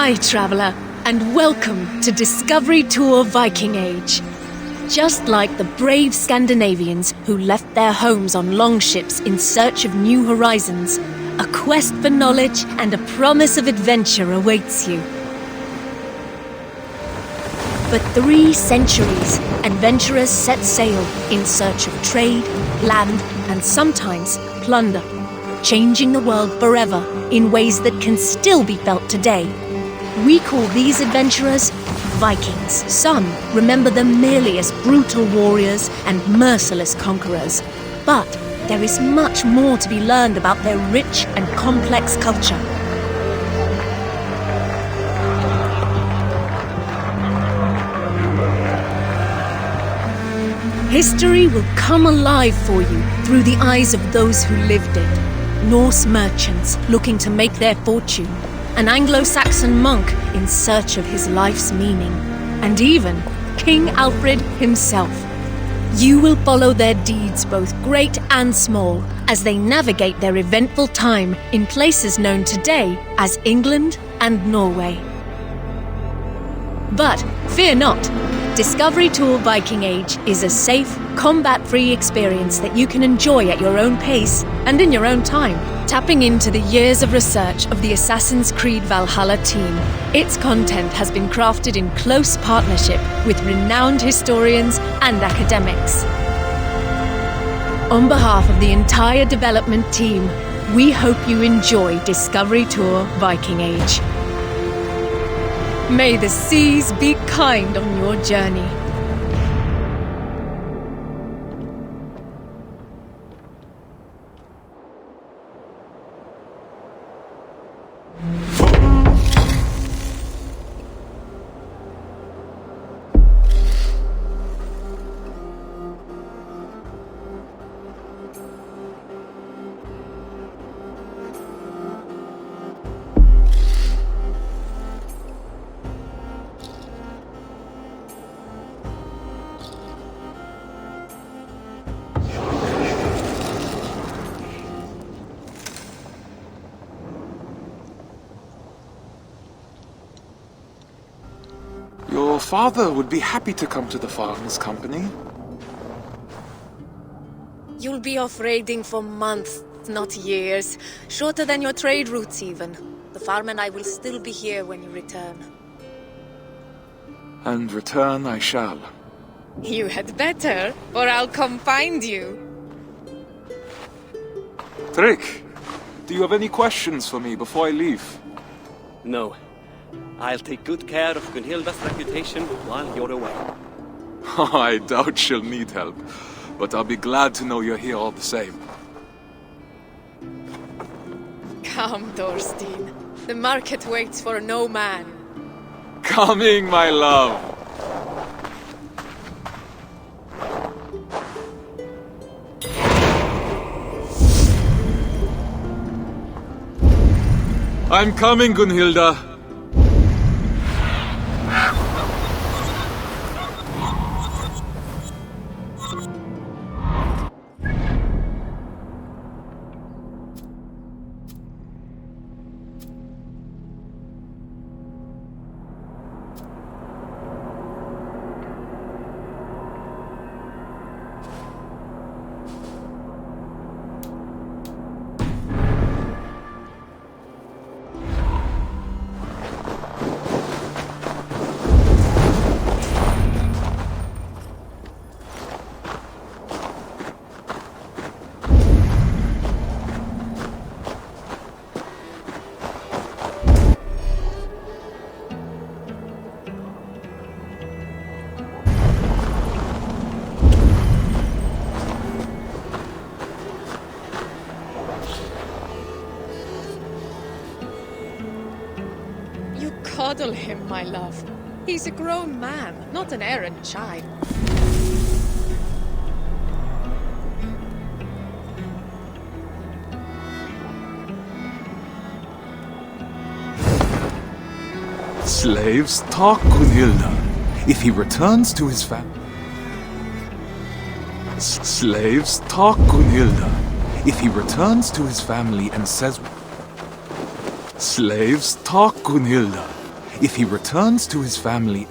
Hi, traveler, and welcome to Discovery Tour Viking Age. Just like the brave Scandinavians who left their homes on longships in search of new horizons, a quest for knowledge and a promise of adventure awaits you. For 3 centuries, adventurers set sail in search of trade, land, and sometimes plunder, changing the world forever in ways that can still be felt today. We call these adventurers Vikings. Some remember them merely as brutal warriors and merciless conquerors. But there is much more to be learned about their rich and complex culture. History will come alive for you through the eyes of those who lived it. Norse merchants looking to make their fortune, an Anglo-Saxon monk in search of his life's meaning, and even King Alfred himself. You will follow their deeds, both great and small, as they navigate their eventful time in places known today as England and Norway. But fear not. Discovery Tour Viking Age is a safe, combat-free experience that you can enjoy at your own pace and in your own time. Tapping into the years of research of the Assassin's Creed Valhalla team, its content has been crafted in close partnership with renowned historians and academics. On behalf of the entire development team, we hope you enjoy Discovery Tour Viking Age. May the seas be kind on your journey. Your father would be happy to come to the farmers' company. You'll be off raiding for months, not years. Shorter than your trade routes even. The farm and I will still be here when you return. And return I shall. You had better, or I'll come find you. Trick, do you have any questions for me before I leave? No. I'll take good care of Gunhilda's reputation while you're away. I doubt she'll need help, but I'll be glad to know you're here all the same. Come, Thorstein. The market waits for no man. Coming, my love! I'm coming, Gunhilda. Coddle him, my love. He's a grown man, not an errant child. Slaves talk, Gunhilda. If he returns to his family... Slaves talk, Gunhilda. If he returns to his family and says... Slaves talk, Gunhilda. If he returns to his family...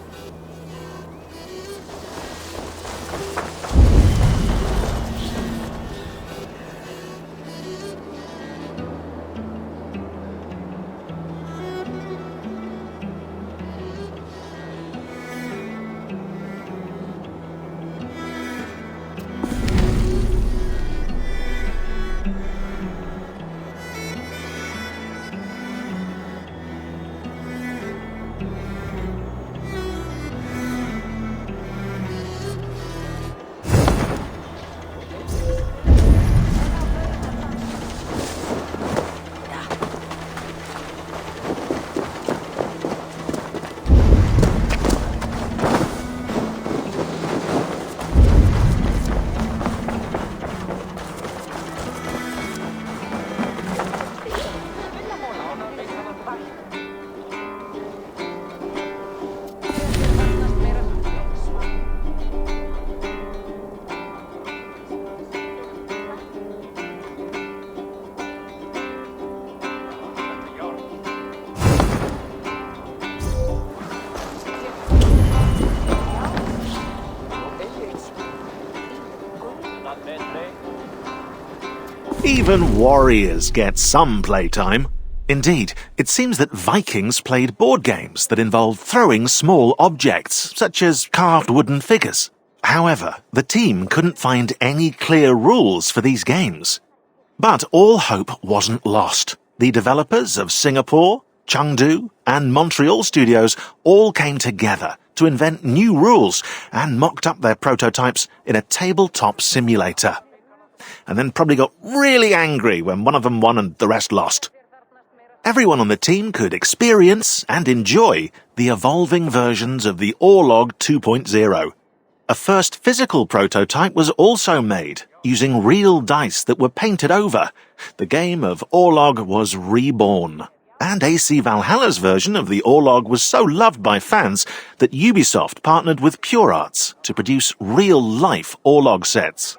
Even warriors get some playtime. Indeed, it seems that Vikings played board games that involved throwing small objects, such as carved wooden figures. However, the team couldn't find any clear rules for these games. But all hope wasn't lost. The developers of Singapore, Chengdu, and Montreal studios all came together to invent new rules and mocked up their prototypes in a tabletop simulator. And then probably got really angry when one of them won and the rest lost. Everyone on the team could experience and enjoy the evolving versions of the Orlog 2.0. A first physical prototype was also made, using real dice that were painted over. The game of Orlog was reborn. And AC Valhalla's version of the Orlog was so loved by fans that Ubisoft partnered with Pure Arts to produce real-life Orlog sets.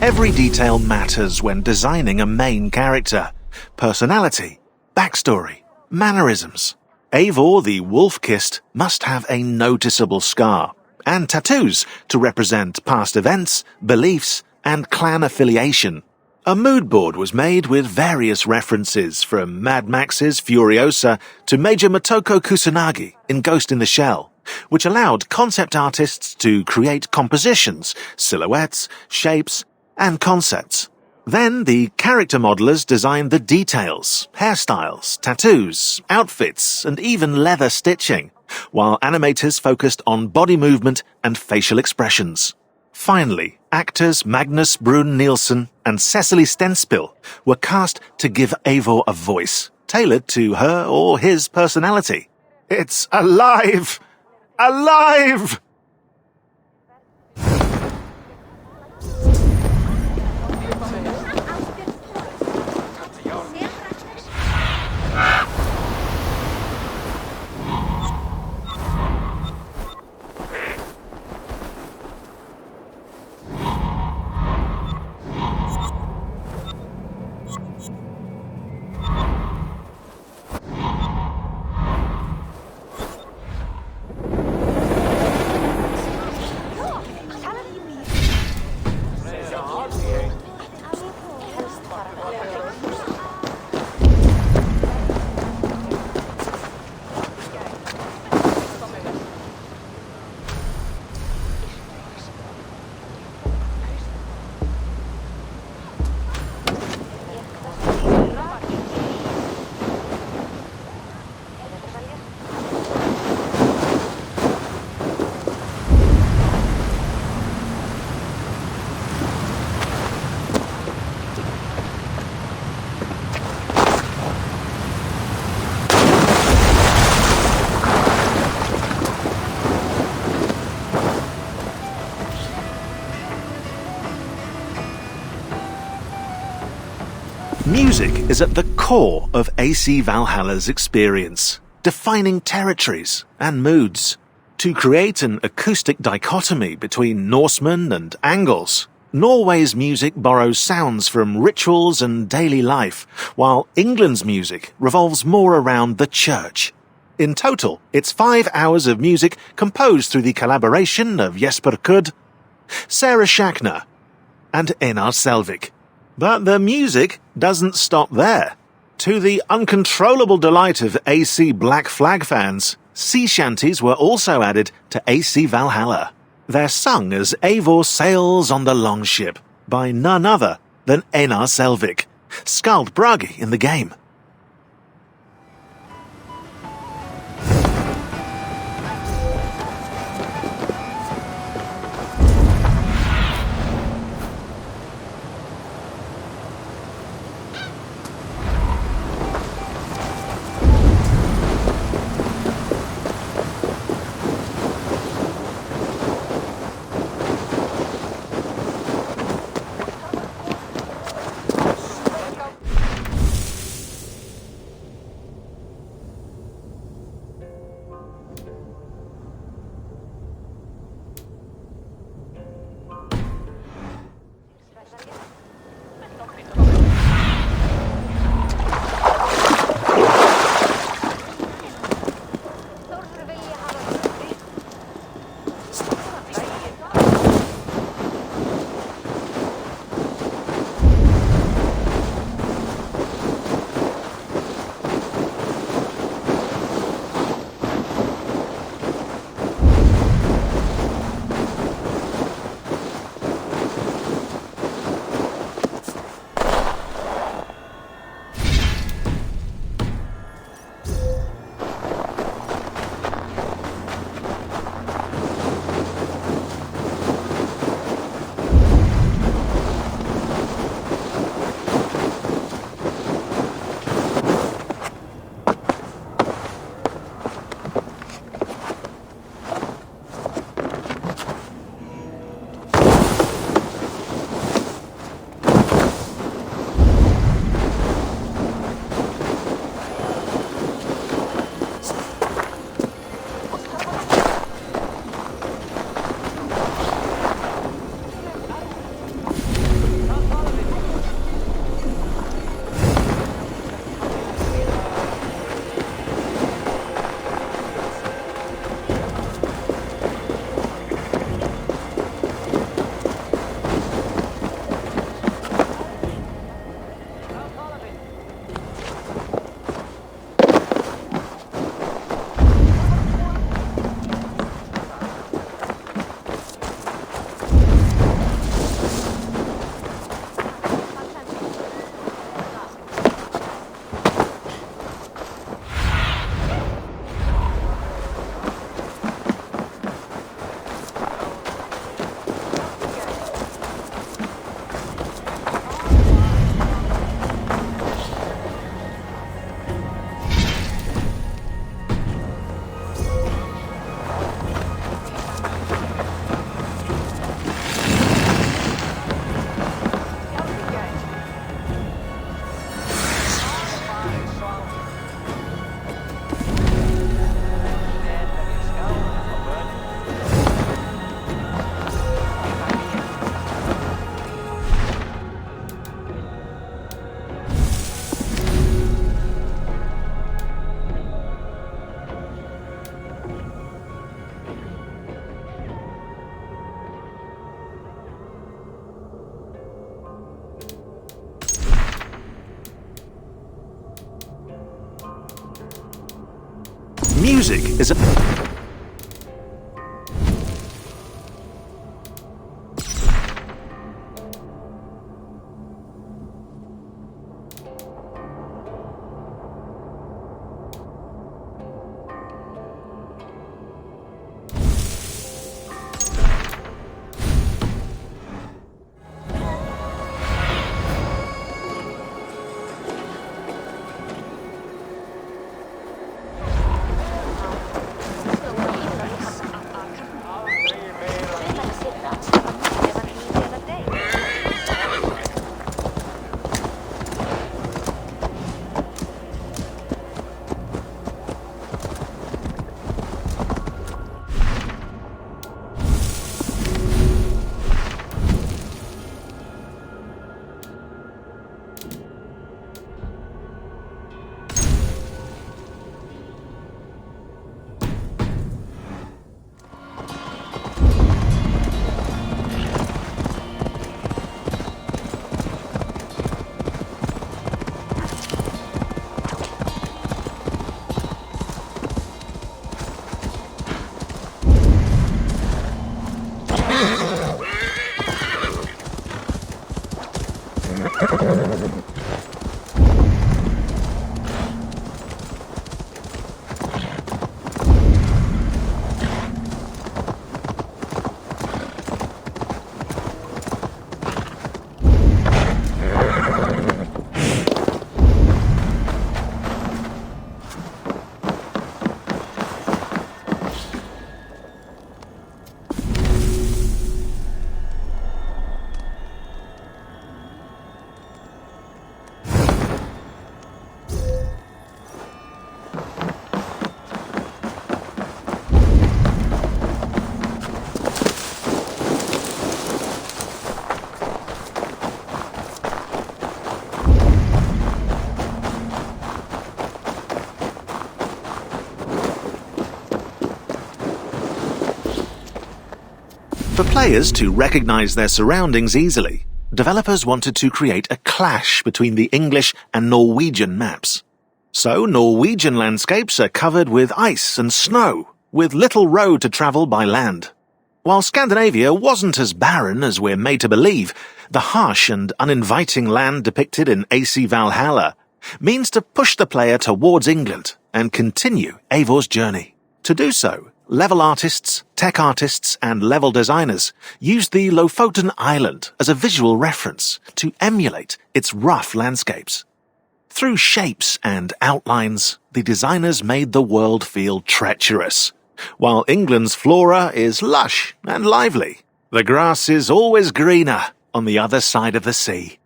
Every detail matters when designing a main character. Personality, backstory, mannerisms. Eivor the wolf-kissed must have a noticeable scar, and tattoos to represent past events, beliefs, and clan affiliation. A mood board was made with various references from Mad Max's Furiosa to Major Motoko Kusanagi in Ghost in the Shell. which allowed concept artists to create compositions, silhouettes, shapes, and concepts. Then the character modelers designed the details, hairstyles, tattoos, outfits, and even leather stitching, while animators focused on body movement and facial expressions. Finally, actors Magnus Brun Nielsen and Cecily Stenspill were cast to give Eivor a voice, tailored to her or his personality. It's alive! Alive! Music is at the core of AC Valhalla's experience, defining territories and moods. To create an acoustic dichotomy between Norsemen and Angles, Norway's music borrows sounds from rituals and daily life, while England's music revolves more around the church. In total, it's 5 hours of music composed through the collaboration of Jesper Kudd, Sarah Schachner, and Einar Selvik. But the music doesn't stop there. To the uncontrollable delight of AC Black Flag fans, sea shanties were also added to AC Valhalla. They're sung as Eivor sails on the longship by none other than Einar Selvik, Skald Bragi in the game. music is a... For players to recognize their surroundings easily, developers wanted to create a clash between the English and Norwegian maps. So Norwegian landscapes are covered with ice and snow, with little road to travel by land. While Scandinavia wasn't as barren as we're made to believe, the harsh and uninviting land depicted in AC Valhalla means to push the player towards England and continue Eivor's journey. To do so, level artists, tech artists, and level designers used the Lofoten Island as a visual reference to emulate its rough landscapes. Through shapes and outlines, the designers made the world feel treacherous. While England's flora is lush and lively, the grass is always greener on the other side of the sea.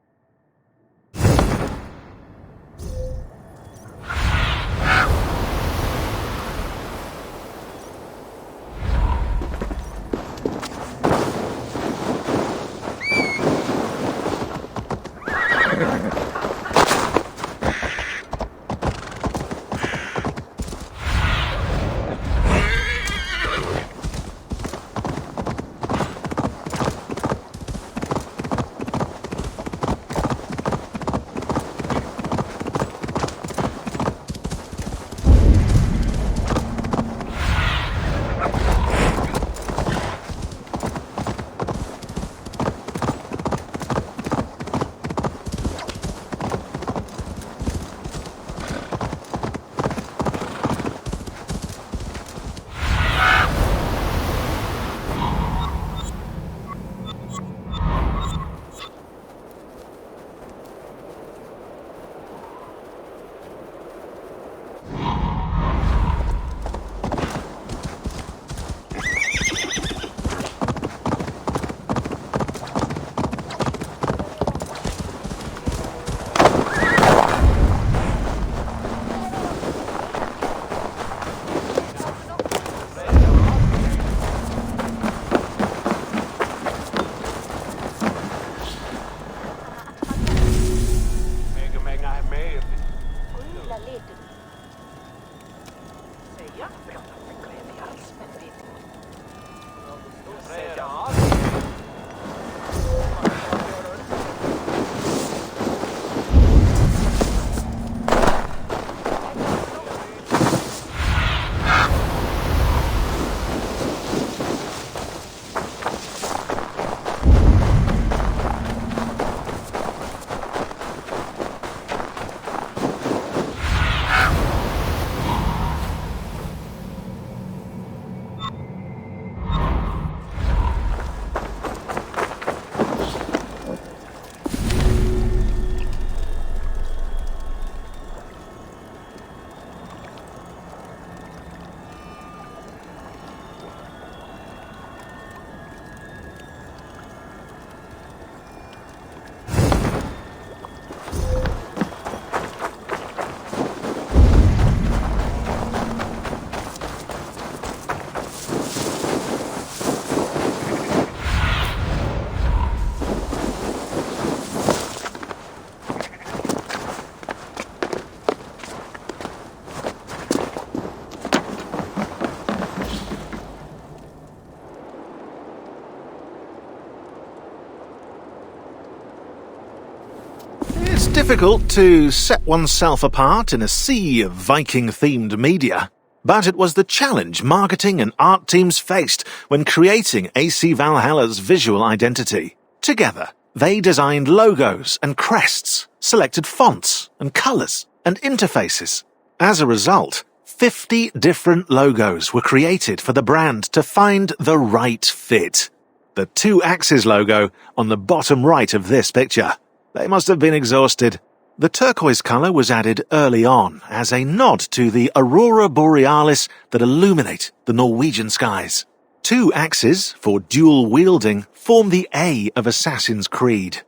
It's difficult to set oneself apart in a sea of Viking-themed media, but it was the challenge marketing and art teams faced when creating AC Valhalla's visual identity. Together, they designed logos and crests, selected fonts and colours and interfaces. As a result, 50 different logos were created for the brand to find the right fit. The 2 axes logo on the bottom right of this picture. They must have been exhausted. The turquoise colour was added early on as a nod to the aurora borealis that illuminate the Norwegian skies. 2 axes for dual wielding form the A of Assassin's Creed.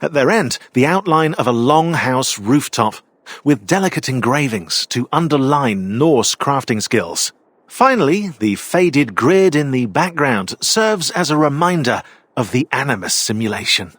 At their end, the outline of a longhouse rooftop with delicate engravings to underline Norse crafting skills. Finally, the faded grid in the background serves as a reminder of the Animus simulation.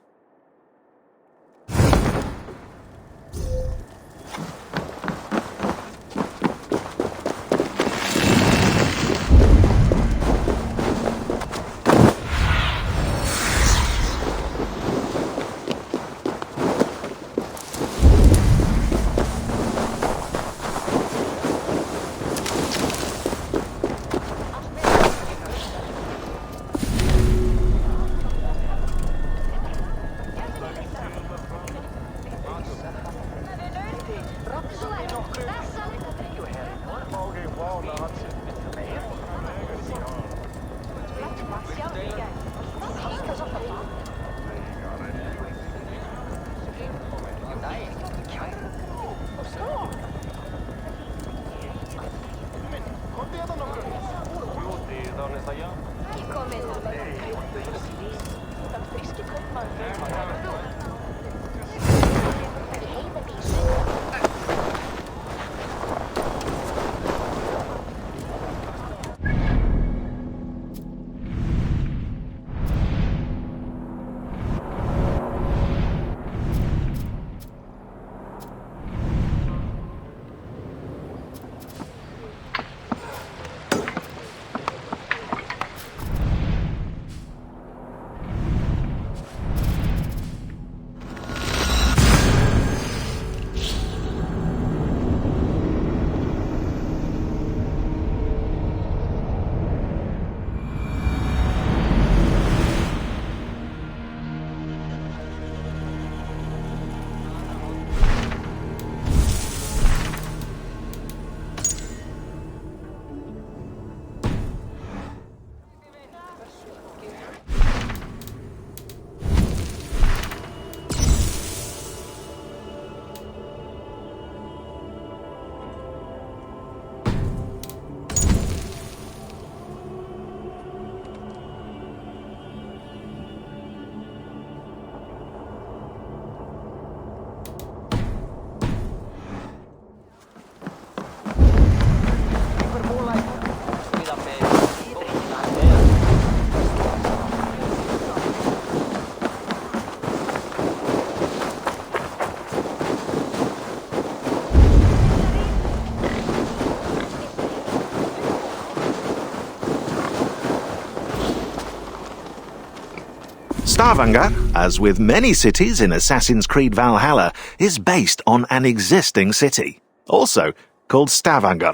Stavanger, as with many cities in Assassin's Creed Valhalla, is based on an existing city, also called Stavanger.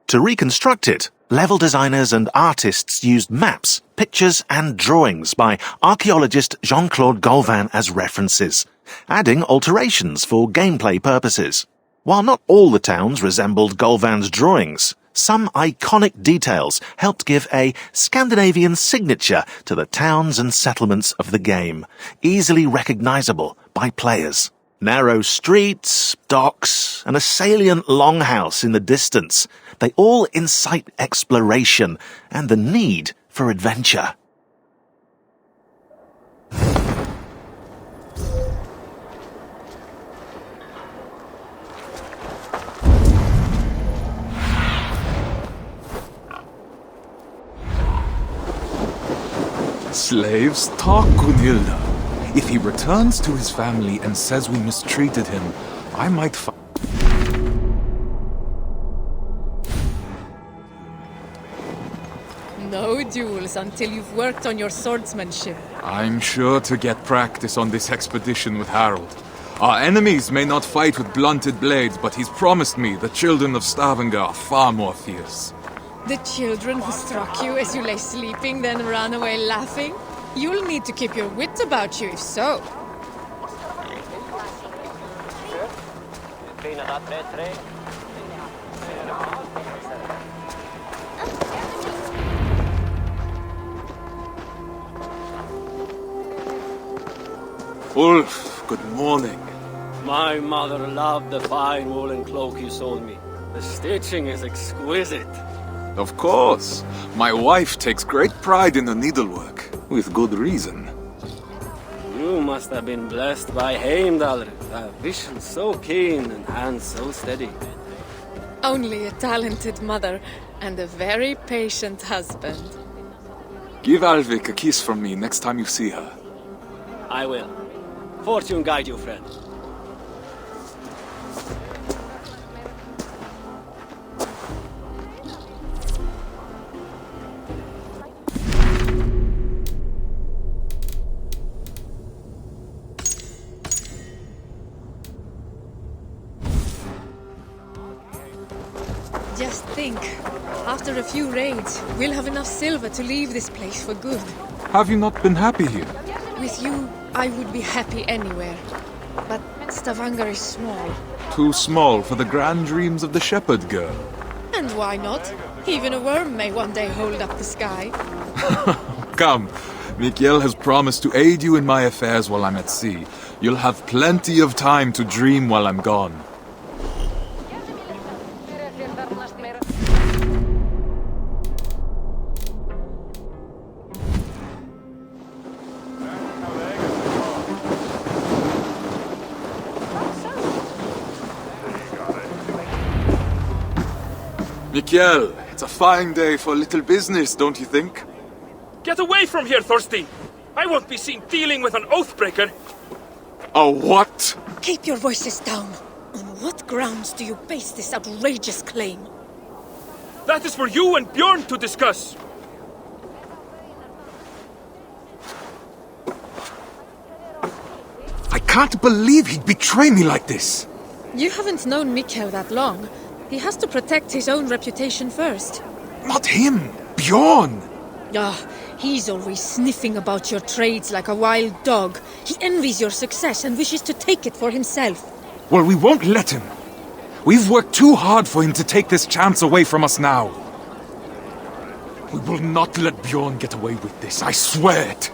To reconstruct it, level designers and artists used maps, pictures and drawings by archaeologist Jean-Claude Golvan as references, adding alterations for gameplay purposes. While not all the towns resembled Golvan's drawings, some iconic details helped give a Scandinavian signature to the towns and settlements of the game, easily recognizable by players. Narrow streets, docks, and a salient longhouse in the distance, they all incite exploration and the need for adventure. Slaves, talk Gunhilda. If he returns to his family and says we mistreated him, I might No duels until you've worked on your swordsmanship. I'm sure to get practice on this expedition with Harold. Our enemies may not fight with blunted blades, but he's promised me the children of Stavanger are far more fierce. The children who struck you as you lay sleeping, then ran away laughing? You'll need to keep your wit about you, if so. Ulf, good morning. My mother loved the fine woolen cloak you sold me. The stitching is exquisite. Of course. My wife takes great pride in her needlework, with good reason. You must have been blessed by Heimdall. A vision so keen and hands so steady. Only a talented mother and a very patient husband. Give Alvik a kiss from me next time you see her. I will. Fortune guide you, friend. Just think, after a few raids, we'll have enough silver to leave this place for good. Have you not been happy here? With you, I would be happy anywhere. But Stavanger is small. Too small for the grand dreams of the shepherd girl. And why not? Even a worm may one day hold up the sky. Come, Mikhail has promised to aid you in my affairs while I'm at sea. You'll have plenty of time to dream while I'm gone. Mikhail, it's a fine day for a little business, don't you think? Get away from here, Thorstein! I won't be seen dealing with an oathbreaker! A what? Keep your voices down. On what grounds do you base this outrageous claim? That is for you and Bjorn to discuss! I can't believe he'd betray me like this! You haven't known Mikhail that long. He has to protect his own reputation first. Not him! Bjorn! Ah, he's always sniffing about your trades like a wild dog. He envies your success and wishes to take it for himself. Well, we won't let him. We've worked too hard for him to take this chance away from us now. We will not let Bjorn get away with this, I swear it!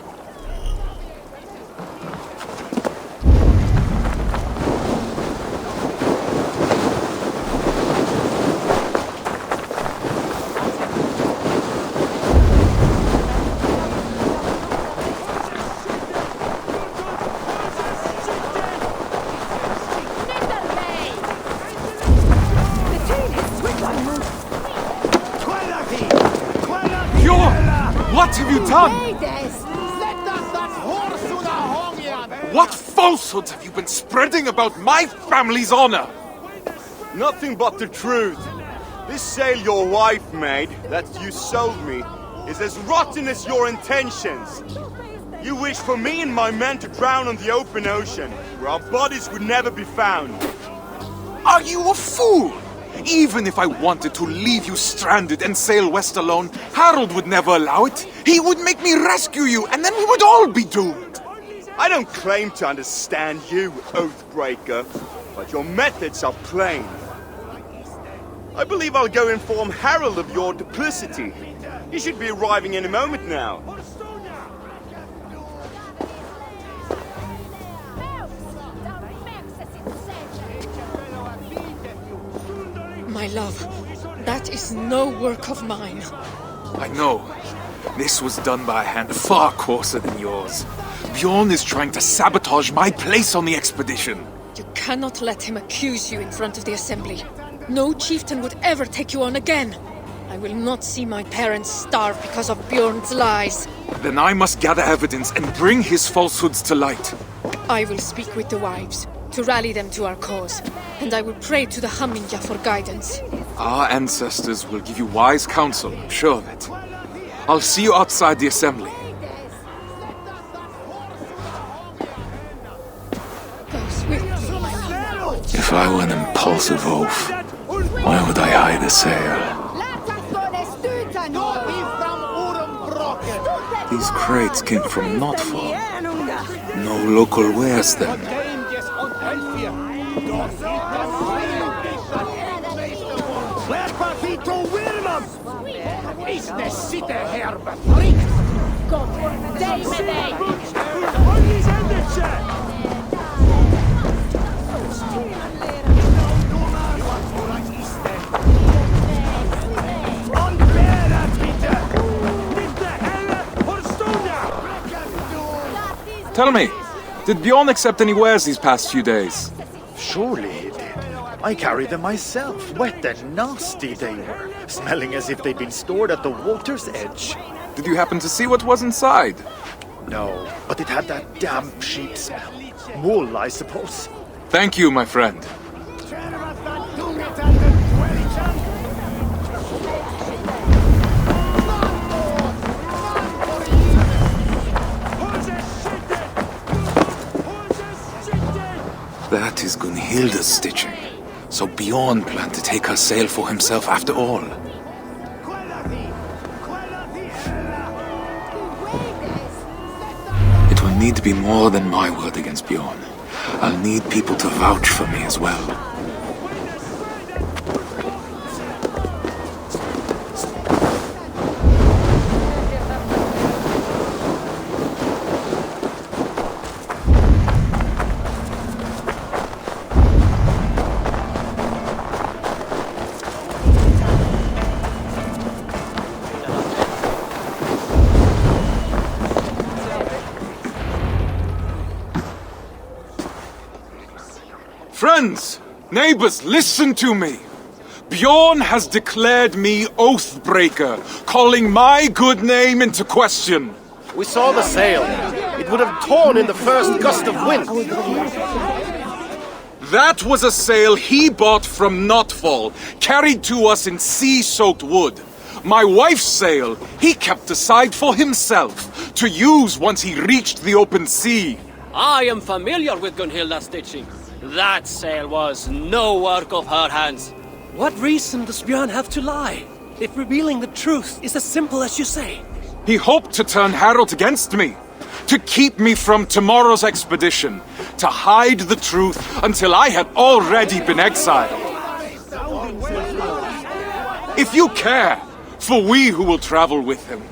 What have you done? What falsehoods have you been spreading about my family's honor? Nothing but the truth. This sail your wife made, that you sold me, is as rotten as your intentions. You wish for me and my men to drown on the open ocean, where our bodies would never be found. Are you a fool? Even if I wanted to leave you stranded and sail west alone, Harold would never allow it. He would make me rescue you, and then we would all be doomed. I don't claim to understand you, Oathbreaker, but your methods are plain. I believe I'll go inform Harold of your duplicity. He should be arriving any moment now. My love, that is no work of mine. I know. This was done by a hand far coarser than yours. Bjorn is trying to sabotage my place on the expedition. You cannot let him accuse you in front of the assembly. No chieftain would ever take you on again. I will not see my parents starve because of Bjorn's lies. Then I must gather evidence and bring his falsehoods to light. I will speak with the wives, to rally them to our cause, and I will pray to the Haminja for guidance. Our ancestors will give you wise counsel, I'm sure of it. I'll see you outside the assembly. Go swiftly. If I were an impulsive oaf, why would I hide a sail? These crates came from Notfall. No local wears them. Tell me, did Bjorn accept any wares these past few days? Surely he did. I carried them myself. Wet and nasty they were, smelling as if they'd been stored at the water's edge. Did you happen to see what was inside? No, but it had that damp sheep smell. Wool, I suppose. Thank you, my friend. That is Gunhilda's stitching. So Bjorn planned to take her sail for himself after all. It will need to be more than my word against Bjorn. I'll need people to vouch for me as well. Friends, neighbors, listen to me. Bjorn has declared me Oathbreaker, calling my good name into question. We saw the sail. It would have torn in the first gust of wind. That was a sail he bought from Notfall, carried to us in sea-soaked wood. My wife's sail he kept aside for himself, to use once he reached the open sea. I am familiar with Gunhilda's stitching. That sail was no work of her hands. What reason does Björn have to lie, if revealing the truth is as simple as you say? He hoped to turn Harold against me, to keep me from tomorrow's expedition, to hide the truth until I had already been exiled. If you care for we who will travel with him,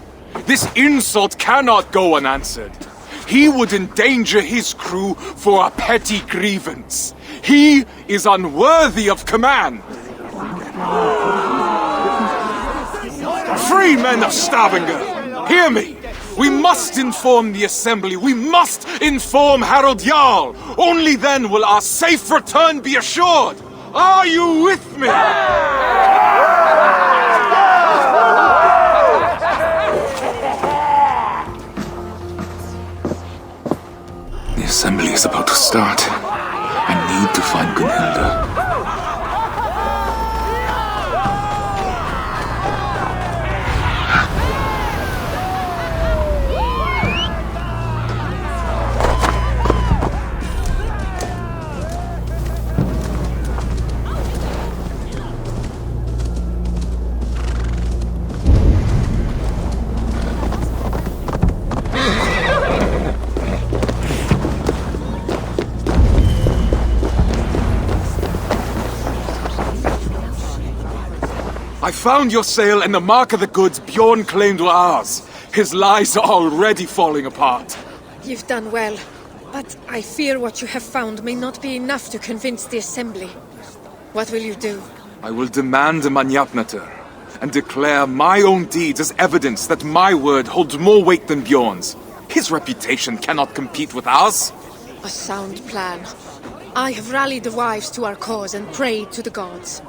this insult cannot go unanswered. He would endanger his crew for a petty grievance. He is unworthy of command. Free men of Stavanger, hear me. We must inform the assembly. We must inform Harald Jarl. Only then will our safe return be assured. Are you with me? The assembly is about to start. I need to find Gunhilda. I found your sail and the mark of the goods Bjorn claimed were ours. His lies are already falling apart. You've done well, but I fear what you have found may not be enough to convince the assembly. What will you do? I will demand a Manjapnater and declare my own deeds as evidence that my word holds more weight than Bjorn's. His reputation cannot compete with ours. A sound plan. I have rallied the wives to our cause and prayed to the gods.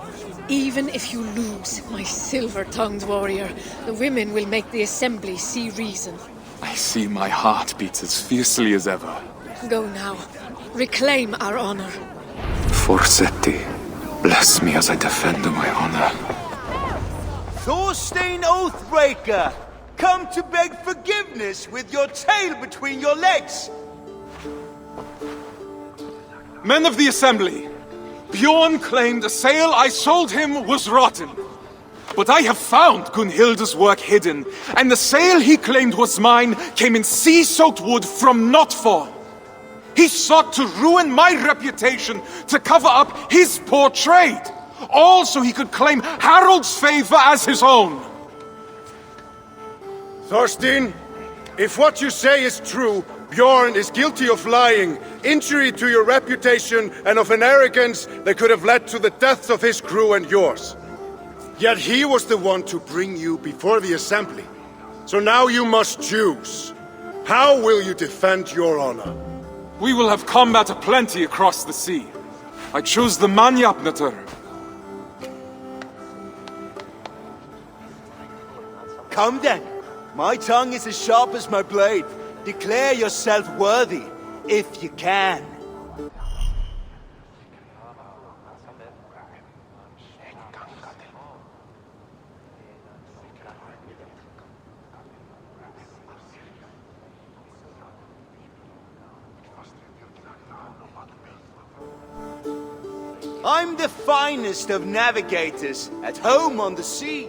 Even if you lose, my silver-tongued warrior, the women will make the assembly see reason. I see my heart beats as fiercely as ever. Go now. Reclaim our honor. Forsetti, bless me as I defend my honor. Thorstein Oathbreaker! Come to beg forgiveness with your tail between your legs! Men of the assembly, Bjorn claimed the sail I sold him was rotten. But I have found Gunhilde's work hidden, and the sail he claimed was mine came in sea-soaked wood from Notfall. He sought to ruin my reputation to cover up his poor trade, all so he could claim Harald's favor as his own. Thorstein, if what you say is true, Bjorn is guilty of lying, injury to your reputation, and of an arrogance that could have led to the deaths of his crew and yours. Yet he was the one to bring you before the assembly. So now you must choose. How will you defend your honor? We will have combat aplenty across the sea. I choose the Manjapnatur. Come then. My tongue is as sharp as my blade. Declare yourself worthy, if you can. I'm the finest of navigators, at home on the sea.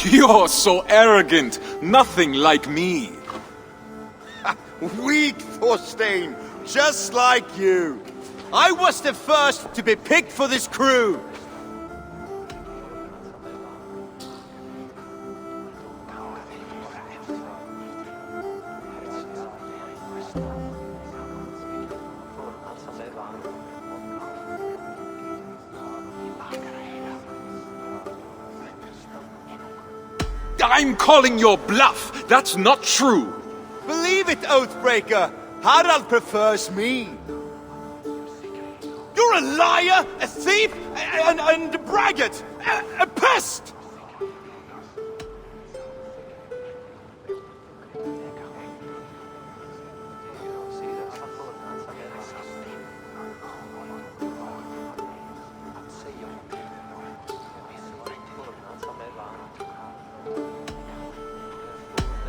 You're so arrogant, nothing like me. Weak, Thorstein, just like you. I was the first to be picked for this crew. I'm calling your bluff. That's not true. Believe it, Oathbreaker. Harald prefers me. You're a liar, a thief, and a braggart, a pest!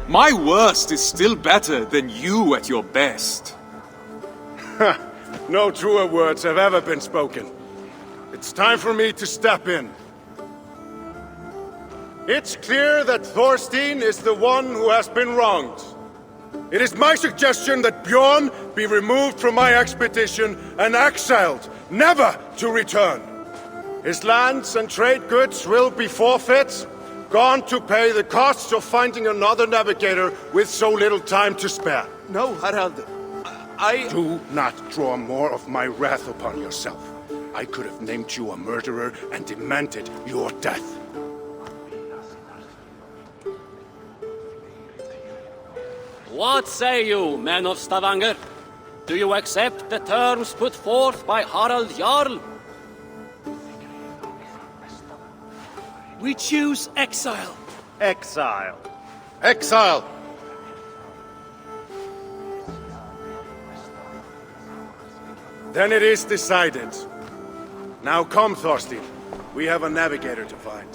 My worst is still better than you at your best. No truer words have ever been spoken. It's time for me to step in. It's clear that Thorstein is the one who has been wronged. It is my suggestion that Bjorn be removed from my expedition and exiled, never to return. His lands and trade goods will be forfeit, gone to pay the costs of finding another navigator with so little time to spare. No, Harald. Do not draw more of my wrath upon yourself. I could have named you a murderer and demanded your death. What say you, men of Stavanger? Do you accept the terms put forth by Harald Jarl? We choose exile. Exile. Exile! Then it is decided. Now come, Thorstein. We have a navigator to find.